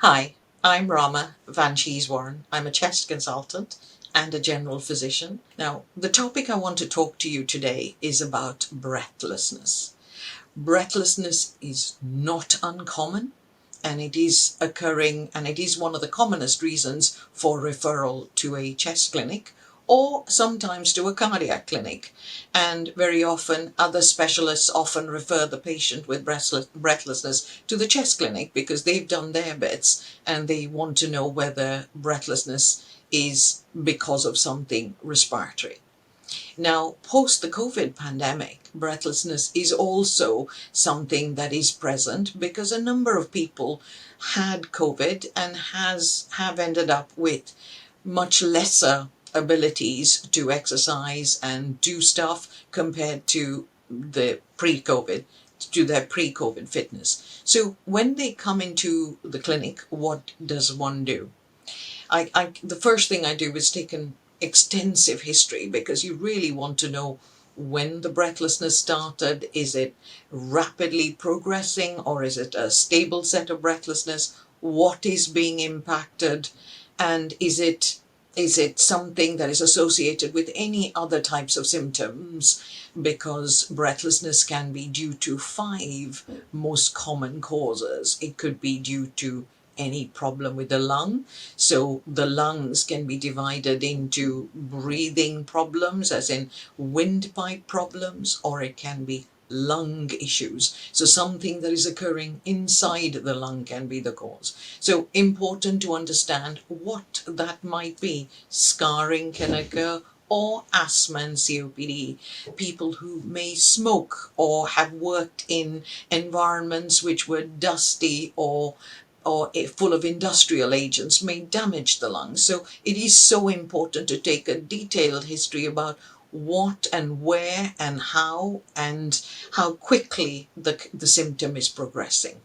Hi, I'm Rama Van Warren. I'm a chest consultant and a general physician. Now, the topic I want to talk to you today is about breathlessness. Breathlessness is not uncommon, and it is occurring, and it is one of the commonest reasons for referral to a chest clinic or sometimes to a cardiac clinic. And very often other specialists often refer the patient with breathlessness to the chest clinic because they've done their bits and they want to know whether breathlessness is because of something respiratory. Now, post the COVID pandemic, breathlessness is also something that is present because a number of people had COVID and have ended up with much lesser abilities to exercise and do stuff compared to the pre-COVID to their pre-COVID fitness. So when they come into the clinic, what does one do? The first thing I do is take an extensive history because you really want to know when the breathlessness started. Is it rapidly progressing or is it a stable set of breathlessness? What is being impacted? And is it something that is associated with any other types of symptoms? Because breathlessness can be due to five most common causes. It could be due to any problem with the lung. So the lungs can be divided into breathing problems, as in windpipe problems, or it can be lung issues. So something that is occurring inside the lung can be the cause. So important to understand what that might be. Scarring can occur, or asthma and COPD. People who may smoke or have worked in environments which were dusty or full of industrial agents may damage the lungs. So it is so important to take a detailed history about what and where and how quickly the symptom is progressing.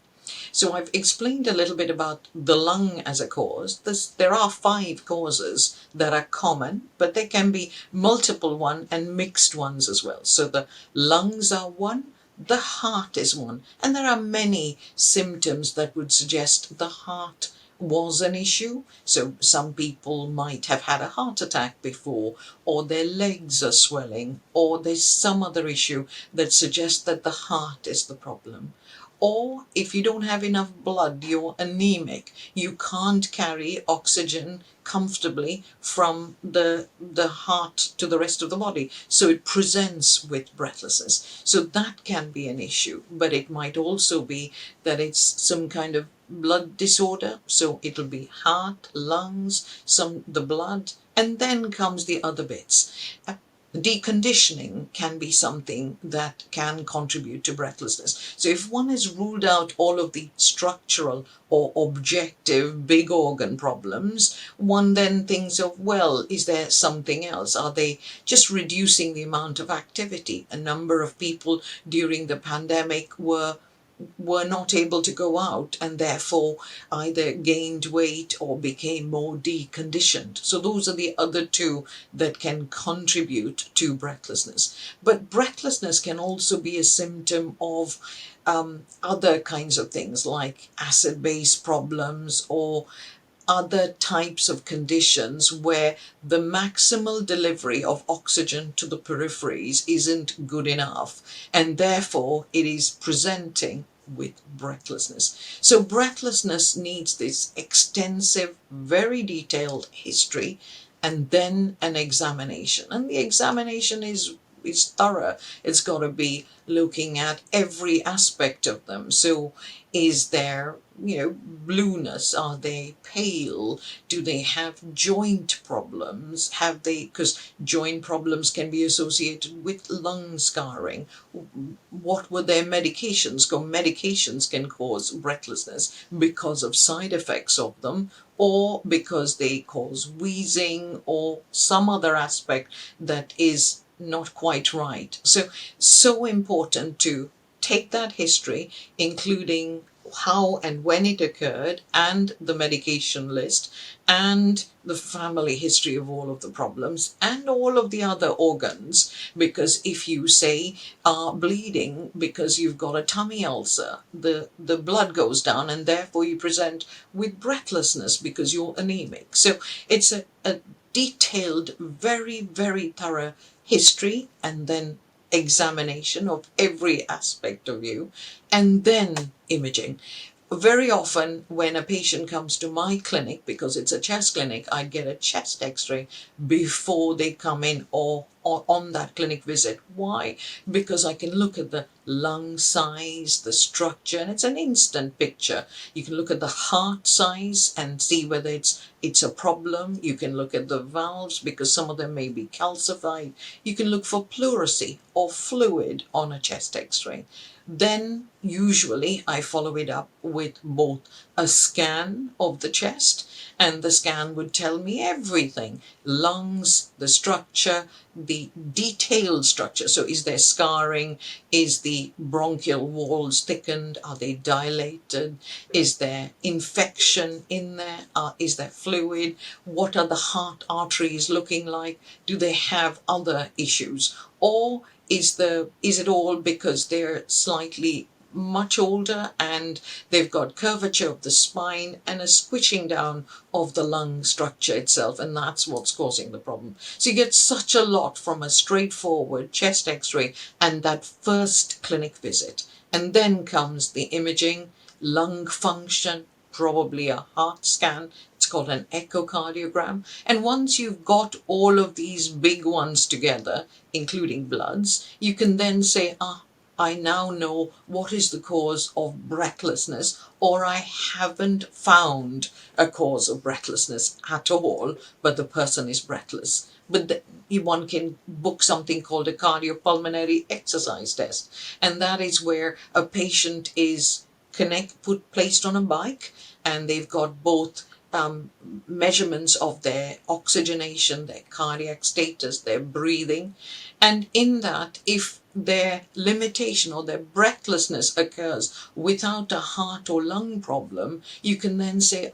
So I've explained a little bit about the lung as a cause. There are five causes that are common, but there can be multiple ones and mixed ones as well. So the lungs are one, the heart is one, and there are many symptoms that would suggest the heart was an issue. So some people might have had a heart attack before, or their legs are swelling, or there's some other issue that suggests that the heart is the problem. Or if you don't have enough blood, you're anemic, you can't carry oxygen comfortably from the heart to the rest of the body, so it presents with breathlessness. So that can be an issue, but it might also be that it's some kind of blood disorder. So it'll be heart, lungs, the blood, and then comes the other bits. Deconditioning can be something that can contribute to breathlessness. So if one has ruled out all of the structural or objective big organ problems, one then thinks of, well, is there something else? Are they just reducing the amount of activity? A number of people during the pandemic were not able to go out and therefore either gained weight or became more deconditioned. So those are the other two that can contribute to breathlessness. But breathlessness can also be a symptom of other kinds of things like acid-base problems or other types of conditions where the maximal delivery of oxygen to the peripheries isn't good enough, and therefore it is presenting with breathlessness. So breathlessness needs this extensive, very detailed history and then an examination. And the examination is thorough. It's got to be looking at every aspect of them. So is there, blueness? Are they pale? Do they have joint problems? Have they, because joint problems can be associated with lung scarring. What were their medications? Medications can cause breathlessness because of side effects of them, or because they cause wheezing or some other aspect that is not quite right. So important to take that history, including how and when it occurred, and the medication list, and the family history of all of the problems, and all of the other organs. Because if you say are bleeding because you've got a tummy ulcer, the blood goes down, and therefore you present with breathlessness because you're anemic. So it's a detailed, very, very thorough history, and then examination of every aspect of you, and then imaging. Very often when a patient comes to my clinic, because it's a chest clinic, I get a chest x-ray before they come in, or on that clinic visit. Why? Because I can look at the lung size, the structure, and it's an instant picture. You can look at the heart size and see whether it's a problem. You can look at the valves because some of them may be calcified. You can look for pleurisy or fluid on a chest x-ray. Then usually I follow it up with both a scan of the chest, and the scan would tell me everything: lungs, the structure, the detailed structure. So is there scarring? Is the bronchial walls thickened? Are they dilated? Is there infection in there? Is there fluid? What are the heart arteries looking like? Do they have other issues? Or is it all because they're slightly much older and they've got curvature of the spine and a squishing down of the lung structure itself, and that's what's causing the problem? So you get such a lot from a straightforward chest x-ray and that first clinic visit. And then comes the imaging, lung function, probably a heart scan. It's called an echocardiogram. And once you've got all of these big ones together, including bloods, you can then say, I now know what is the cause of breathlessness, or I haven't found a cause of breathlessness at all, but the person is breathless. But one can book something called a cardiopulmonary exercise test, and that is where a patient is placed on a bike, and they've got both measurements of their oxygenation, their cardiac status, their breathing. And in that, if their limitation or their breathlessness occurs without a heart or lung problem, you can then say,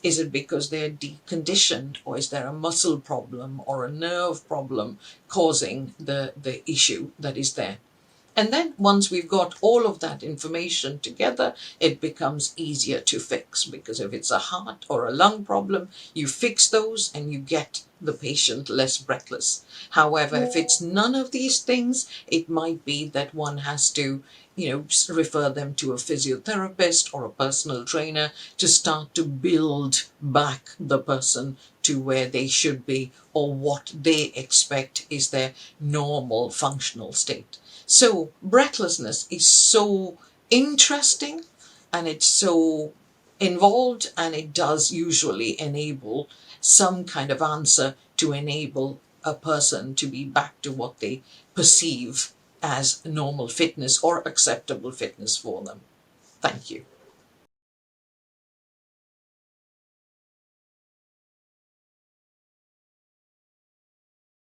is it because they're deconditioned, or is there a muscle problem or a nerve problem causing the issue that is there? And then once we've got all of that information together, it becomes easier to fix, because if it's a heart or a lung problem, you fix those and you get the patient less breathless. However, if it's none of these things, it might be that one has to, refer them to a physiotherapist or a personal trainer to start to build back the person to where they should be, or what they expect is their normal functional state. So breathlessness is so interesting, and it's so involved, and it does usually enable some kind of answer to enable a person to be back to what they perceive as normal fitness or acceptable fitness for them. Thank you.